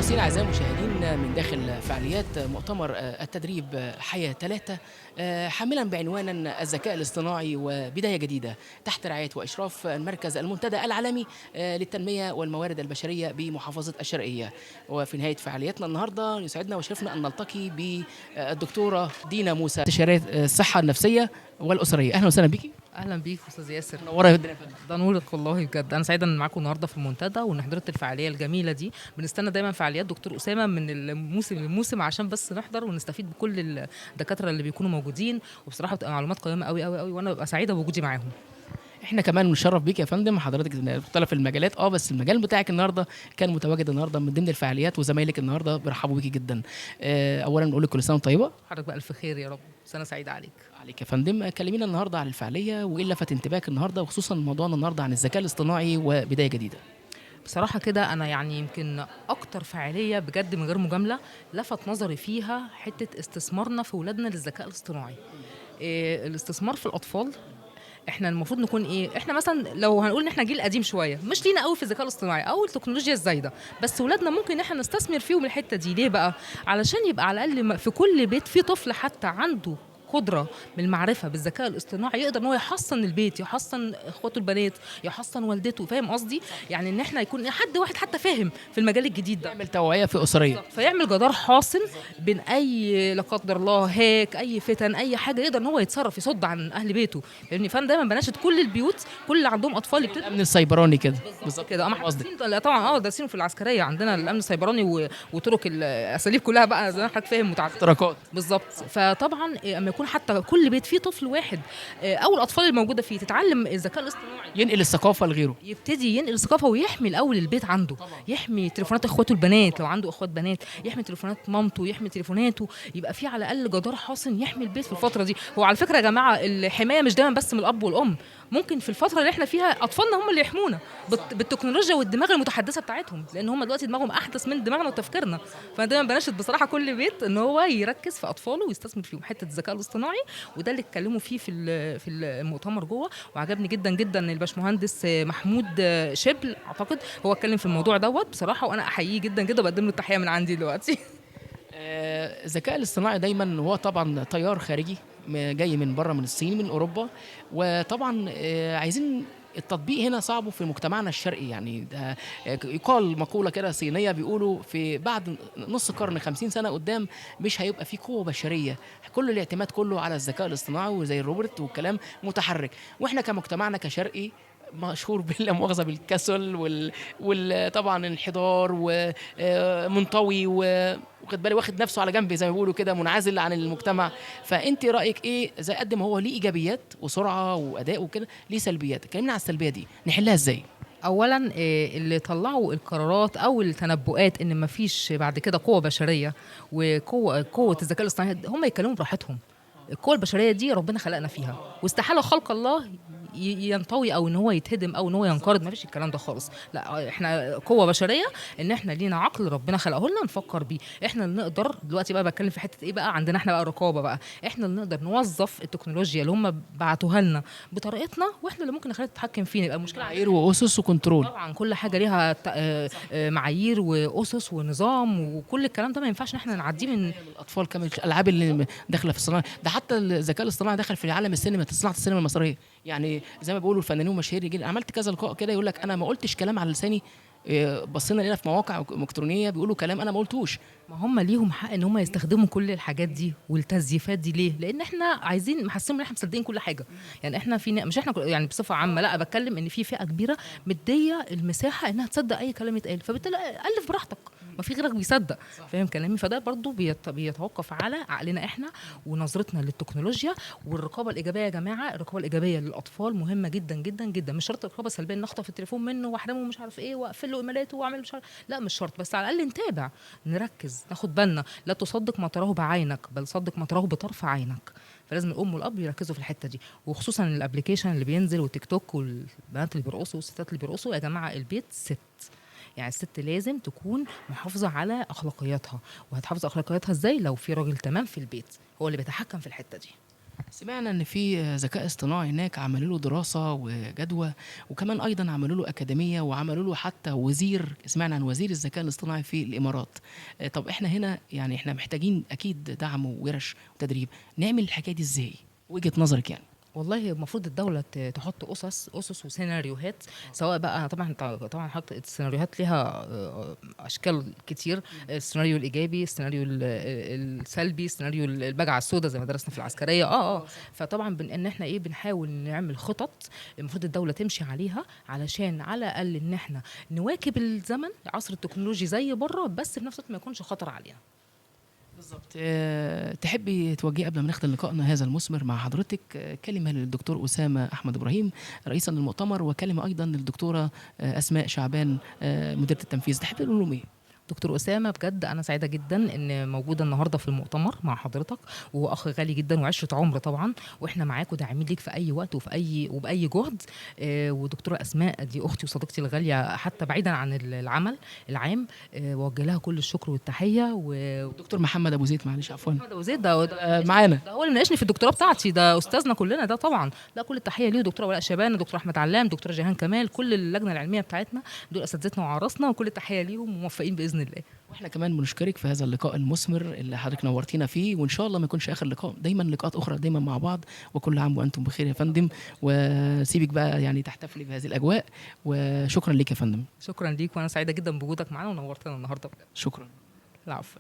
مستمعينا أعزائي المشاهدين من داخل فعاليات مؤتمر التدريب حياة 3 حاملا بعنوانا الذكاء الاصطناعي وبداية جديدة تحت رعاية وإشراف المركز المنتدى العالمي للتنمية والموارد البشرية بمحافظة الشرقية. وفي نهاية فعالياتنا النهاردة يسعدنا ويشرفنا أن نلتقي بالدكتورة دينا موسى، استشارية الصحة النفسية والأسرية. أهلا وسهلا بيكي. اهلا بيك استاذ ياسر. منورة الدنيا. ده نورك والله بجد. انا سعيده ان معاكم النهارده في المنتدى وان حضرت الفعاليه الجميله دي. بنستنى دايما فعاليات دكتور اسامه من الموسم للموسم عشان بس نحضر ونستفيد بكل الدكاتره اللي بيكونوا موجودين، وبصراحه بتبقى معلومات قيمه قوي قوي قوي، وانا ببقى سعيده بوجودي معاهم. احنا كمان بنشرف بيك يا فندم. حضرتك مختلف المجالات بس المجال بتاعك النهارده كان متواجد النهارده من ضمن الفعاليات، وزمايلك النهارده بيرحبوا بيكي جدا. اولا نقول لك كل سنه طيبه. حضرتك بألف خير يا رب، سنه سعيده عليك. عليك يا فندم. كلمينا النهارده عن الفعاليه وايه اللي لفت انتباهك النهارده، وخصوصا موضوعنا النهارده عن الذكاء الاصطناعي وبدايه جديده. بصراحه كده انا يعني يمكن اكتر فعاليه بجد من غير مجامله لفت نظري فيها حته استثمارنا في ولادنا للذكاء الاصطناعي. الاستثمار في الاطفال. احنا المفروض نكون ايه، احنا مثلا لو هنقول ان احنا جيل قديم شويه مش لينا قوي في الذكاء الاصطناعي او التكنولوجيا الزايده، بس ولادنا ممكن ان احنا نستثمر فيهم الحته دي. ليه بقى؟ علشان يبقى على الاقل في كل بيت في طفل حتى عنده قدره من المعرفه بالذكاء الاصطناعي، يقدر ان هو يحصن البيت، يحصن اخواته البنات، يحصن والدته. فاهم قصدي؟ يعني ان احنا يكون حد واحد حتى فاهم في المجال الجديد ده، يعمل توعيه في اسريه، فيعمل جدار حاصل بين اي لا قدر الله هاك، اي فتن، اي حاجه، يقدر ان هو يتصرف يصد عن اهل بيته. لان فانا دايما بناشد كل البيوت، كل اللي عندهم اطفال يبتدوا الامن السيبراني كده بالظبط كده. اما لا طبعا دارسينه في العسكريه عندنا الامن السيبراني وطرق الاساليب كلها بقى زي ما حضرتك فاهم متعدده اختراقات بالظبط. فطبعا اما يكون حتى كل بيت فيه طفل واحد او الاطفال الموجوده فيه تتعلم الذكاء الاصطناعي، ينقل الثقافه لغيره، يبتدي ينقل الثقافه ويحمي الاول البيت عنده طبعا. يحمي تليفونات اخواته البنات لو عنده اخوات بنات، يحمي تليفونات مامته، يحمي تليفوناته، يبقى في على الاقل جدار حاصن يحمي البيت في الفتره دي. هو على فكره يا جماعه الحمايه مش دايما بس من الاب والام، ممكن في الفتره اللي احنا فيها اطفالنا هم اللي يحمونا بالتكنولوجيا والدماغ المتحدثه بتاعتهم، لان هم دلوقتي دماغهم احدث من دماغنا وتفكيرنا. فانا دايما بناشد بصراحه كل بيت ان هو يركز في اطفاله ويستثمر فيهم حته الذكاء الاصطناعي، وده اللي اتكلموا فيه في المؤتمر جوه. وعجبني جدا جدا الباشمهندس محمود شبل اعتقد هو اتكلم في الموضوع دوت بصراحه، وانا احييه جدا جدا وبقدم له التحيه من عندي دلوقتي. الذكاء الاصطناعي دايما هو طبعا تيار خارجي جاي من بره، من الصين، من اوروبا، وطبعا عايزين التطبيق هنا صعب في مجتمعنا الشرقي. يعني ده يقال مقولة كده صينية بيقولوا في بعد نص قرن 50 سنة قدام مش هيبقى في قوة بشرية، كل الاعتماد كله على الذكاء الاصطناعي وزي الروبوت والكلام متحرك. واحنا كمجتمعنا كشرقي مشهور باللا مؤاخذه بالكسل طبعا انحدار ومنطوي واخد بالي واخد نفسه على جنب زي ما بيقولوا كده، منعزل عن المجتمع. فانت رايك ايه؟ زي قد ما هو ليه ايجابيات وسرعه واداء وكده، ليه سلبيات؟ كلمنا على السلبيه دي نحلها ازاي؟ اولا اللي طلعوا القرارات او التنبؤات ان مفيش بعد كده قوه بشريه وقوه الذكاء الاصطناعي، هم يتكلموا براحتهم. القوة البشرية دي ربنا خلقنا فيها، واستحالة خلق الله ينطوي او ان هو يتهدم او ان هو ينقرض، ما فيش الكلام ده خالص. لا احنا قوة بشرية، ان احنا لينا عقل ربنا خلقه لنا نفكر بيه. احنا اللي نقدر دلوقتي بقى بتكلم في حتة ايه بقى عندنا احنا بقى رقابة بقى، احنا اللي نقدر نوظف التكنولوجيا اللي هم بعتوها لنا بطريقتنا، واحنا اللي ممكن نخليها تتحكم فينا. يبقى المشكلة معايير واسس وكنترول. طبعا كل حاجة ليها معايير واسس ونظام، وكل الكلام ده ما ينفعش ان احنا نعديه من الاطفال. كمان الالعاب اللي داخله في الصناعه ده، حتى الذكاء الاصطناعي دخل في عالم السينما، صناعه السينما المصريه. يعني زي ما بيقولوا الفنانين والمشاهير يجي عملت كذا لقاء كده يقول لك انا ما قلتش كلام على لساني، بصينا لنا في مواقع الكترونيه بيقولوا كلام انا ما قلتوش. ما هم ليهم حق ان هم يستخدموا كل الحاجات دي والتزييفات دي. ليه؟ لان احنا عايزين نحسن ان احنا مصدقين كل حاجه. يعني احنا في مش احنا يعني بصفه عامه، لا بتكلم ان في فئه كبيره مديه المساحه انها تصدق اي كلام يتقال، فبالتالي الف براحتك ما في غيرك بيصدق. فاهم كلامي؟ فده برضو بيتوقف على عقلنا احنا ونظرتنا للتكنولوجيا والرقابه الايجابيه. يا جماعه الرقابه الايجابيه للاطفال مهمه جدا جدا جدا. مش شرط الرقابه السلبيه ان اخطف التليفون منه واحرمه مش عارف ايه واقفل له ايميلاته واعمل مش عارف، لا مش شرط، بس على الاقل نتابع نركز ناخد بالنا. لا تصدق ما تراه بعينك بل صدق ما تراه بطرف عينك. فلازم الام والاب يركزوا في الحته دي، وخصوصا الابلكيشن اللي بينزل والتيك توك والبنات اللي بيرقصوا والستات اللي بيرقصوا. يا جماعه البيت ست، يعني الست لازم تكون محافظة على أخلاقياتها. وهتحافظ أخلاقياتها إزاي؟ لو في راجل تمام في البيت هو اللي بيتحكم في الحتة دي. سمعنا ان في ذكاء اصطناعي هناك عملوا له دراسه وجدوى، وكمان ايضا عملوا له اكاديميه، وعملوا له حتى وزير، سمعنا عن وزير الذكاء الاصطناعي في الامارات. طب احنا هنا يعني احنا محتاجين اكيد دعم وورش وتدريب، نعمل الحكايه دي ازاي وجهه نظرك يعني؟ والله المفروض الدولة تحط أسس وسيناريوهات، سواء بقى طبعا حط السيناريوهات ليها أشكال كتير، السيناريو الإيجابي، السيناريو السلبي، السيناريو البجعة السوداء زي ما درسنا في العسكرية. فطبعا إن إحنا إيه بنحاول نعمل خطط المفروض الدولة تمشي عليها، علشان على الأقل إن إحنا نواكب الزمن عصر التكنولوجي زي بره، بس في نفس الوقت ما يكونش خطر علينا. بالظبط. تحبي توجهي قبل ما نختم لقائنا هذا المثمر مع حضرتك كلمة للدكتور أسامة أحمد إبراهيم رئيسا للمؤتمر، وكلمة أيضا للدكتورة أسماء شعبان مديرة التنفيذ، تحبي تقول لهم إيه؟ دكتور أسامة، بجد أنا سعيدة جدا إن موجودة النهاردة في المؤتمر مع حضرتك، وهو أخ غالي جدا وعشرة عمر طبعا، وإحنا معاك وداعمين ليك في أي وقت وبأي جهد. ودكتورة أسماء دي أختي وصديقتي الغالية حتى بعيدا عن العمل العام. وجه لها كل الشكر والتحية. دكتور محمد أبو زيد، معلش عفوا، محمد أبو زيد ده معانا، ده هو اللي ناقشني في الدكتوراه بتاعتي، ده أستاذنا كلنا ده طبعا. لا، كل التحية ليه، دكتورة ولاء شبانة، دكتور أحمد علام، دكتورة جيهان كمال، كل اللجنة العلمية بتاعتنا دول أساتذتنا وعرسنا، وكل التحية ليهم، وموفقين بإذن الله. واحنا كمان بنشكرك في هذا اللقاء المثمر اللي حضرتك نورتينا فيه، وان شاء الله ما يكونش اخر لقاء، دايما لقاءات اخرى دايما مع بعض، وكل عام وانتم بخير يا فندم، وسيبك بقى يعني تحتفلي بهذه الاجواء، وشكرا لك يا فندم. شكرا ليك، وانا سعيده جدا بوجودك معانا ونورتنا النهارده. شكرا. العفو.